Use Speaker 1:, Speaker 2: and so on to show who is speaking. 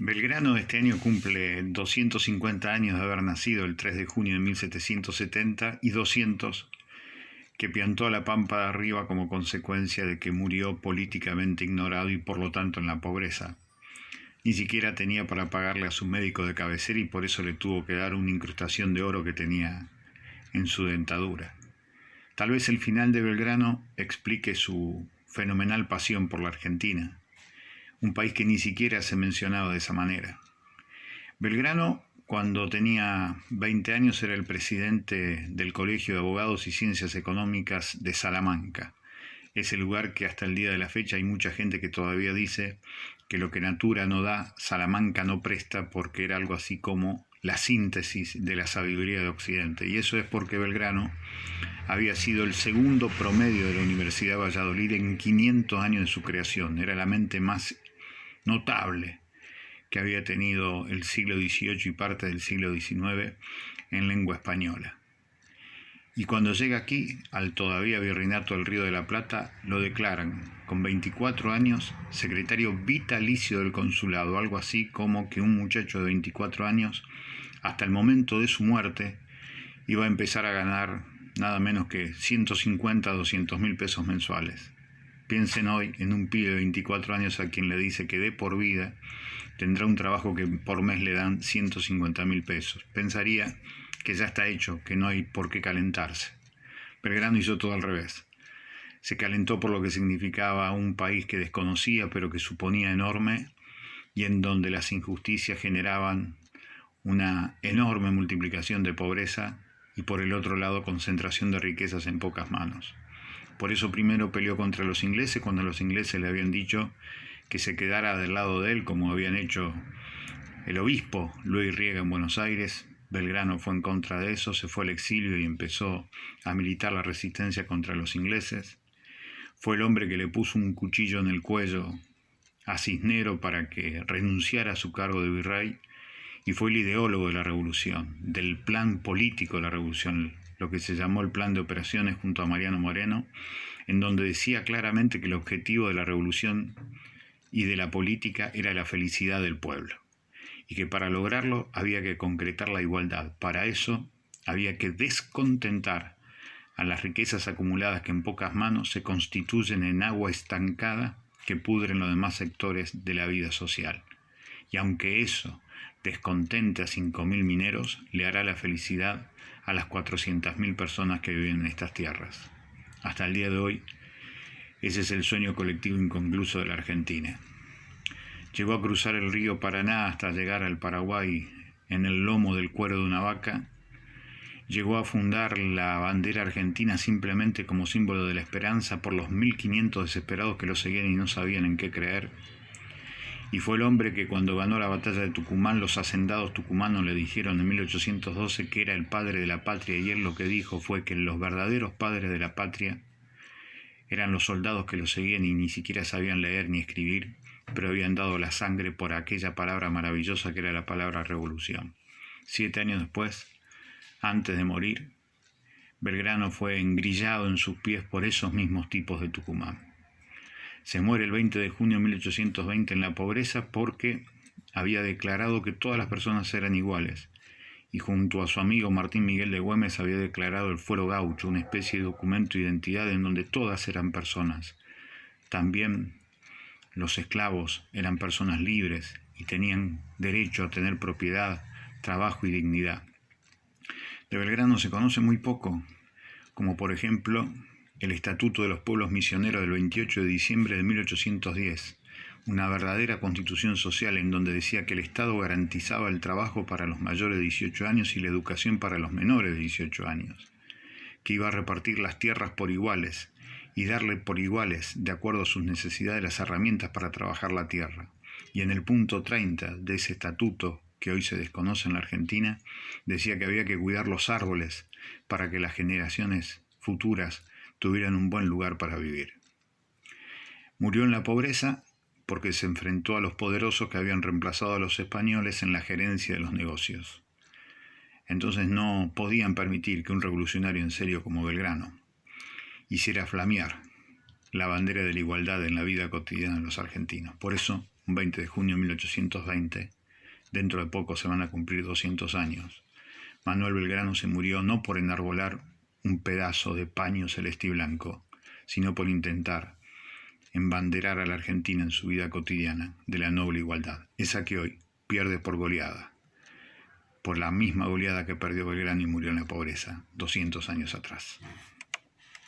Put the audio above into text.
Speaker 1: Belgrano este año cumple 250 años de haber nacido el 3 de junio de 1770 y 200 que piantó a la Pampa de Arriba como consecuencia de que murió políticamente ignorado y por lo tanto en la pobreza. Ni siquiera tenía para pagarle a su médico de cabecera y por eso le tuvo que dar una incrustación de oro que tenía en su dentadura. Tal vez el final de Belgrano explique su fenomenal pasión por la Argentina, un país que ni siquiera se mencionaba de esa manera. Belgrano, cuando tenía 20 años, era el presidente del Colegio de Abogados y Ciencias Económicas de Salamanca, ese lugar que hasta el día de la fecha hay mucha gente que todavía dice que lo que Natura no da, Salamanca no presta, porque era algo así como la síntesis de la sabiduría de Occidente. Y eso es porque Belgrano había sido el segundo promedio de la Universidad de Valladolid en 500 años de su creación. Era la mente más notable que había tenido el siglo XVIII y parte del siglo XIX en lengua española. Y cuando llega aquí, al todavía virreinato del Río de la Plata, lo declaran, con 24 años, secretario vitalicio del consulado, algo así como que un muchacho de 24 años, hasta el momento de su muerte, iba a empezar a ganar nada menos que 150 a 200 mil pesos mensuales. Piensen hoy en un pibe de 24 años a quien le dice que de por vida tendrá un trabajo que por mes le dan 150 mil pesos. Pensaría que ya está hecho, que no hay por qué calentarse. Belgrano hizo todo al revés. Se calentó por lo que significaba un país que desconocía pero que suponía enorme y en donde las injusticias generaban una enorme multiplicación de pobreza y por el otro lado concentración de riquezas en pocas manos. Por eso primero peleó contra los ingleses cuando los ingleses le habían dicho que se quedara del lado de él, como habían hecho el obispo Luis Riega en Buenos Aires. Belgrano fue en contra de eso, se fue al exilio y empezó a militar la resistencia contra los ingleses. Fue el hombre que le puso un cuchillo en el cuello a Cisnero para que renunciara a su cargo de virrey y fue el ideólogo de la revolución, del plan político de la revolución, lo que se llamó el plan de operaciones junto a Mariano Moreno, en donde decía claramente que el objetivo de la revolución y de la política era la felicidad del pueblo, y que para lograrlo había que concretar la igualdad. Para eso había que descontentar a las riquezas acumuladas que en pocas manos se constituyen en agua estancada que pudren los demás sectores de la vida social. Y aunque eso descontente a 5.000 mineros, le hará la felicidad a las 400.000 personas que viven en estas tierras. Hasta el día de hoy, ese es el sueño colectivo inconcluso de la Argentina. Llegó a cruzar el río Paraná hasta llegar al Paraguay en el lomo del cuero de una vaca. Llegó a fundar la bandera argentina simplemente como símbolo de la esperanza por los 1.500 desesperados que lo seguían y no sabían en qué creer. Y fue el hombre que cuando ganó la batalla de Tucumán, los hacendados tucumanos le dijeron en 1812 que era el padre de la patria, y él lo que dijo fue que los verdaderos padres de la patria eran los soldados que lo seguían y ni siquiera sabían leer ni escribir, pero habían dado la sangre por aquella palabra maravillosa que era la palabra revolución. 7 años después, antes de morir, Belgrano fue engrillado en sus pies por esos mismos tipos de Tucumán. Se muere el 20 de junio de 1820 en la pobreza porque había declarado que todas las personas eran iguales, y junto a su amigo Martín Miguel de Güemes había declarado el fuero gaucho, una especie de documento de identidad en donde todas eran personas. También los esclavos eran personas libres y tenían derecho a tener propiedad, trabajo y dignidad. De Belgrano se conoce muy poco, como por ejemplo el Estatuto de los Pueblos Misioneros del 28 de diciembre de 1810, una verdadera constitución social en donde decía que el Estado garantizaba el trabajo para los mayores de 18 años y la educación para los menores de 18 años, que iba a repartir las tierras por iguales y darle por iguales, de acuerdo a sus necesidades, las herramientas para trabajar la tierra. Y en el punto 30 de ese estatuto, que hoy se desconoce en la Argentina, decía que había que cuidar los árboles para que las generaciones futuras tuvieran un buen lugar para vivir. Murió en la pobreza porque se enfrentó a los poderosos que habían reemplazado a los españoles en la gerencia de los negocios. Entonces no podían permitir que un revolucionario en serio como Belgrano hiciera flamear la bandera de la igualdad en la vida cotidiana de los argentinos. Por eso un 20 de junio de 1820, dentro de poco se van a cumplir 200 años, Manuel Belgrano se murió no por enarbolar un pedazo de paño celeste y blanco, sino por intentar embanderar a la Argentina en su vida cotidiana de la noble igualdad, esa que hoy pierde por goleada, por la misma goleada que perdió Belgrano y murió en la pobreza 200 años atrás.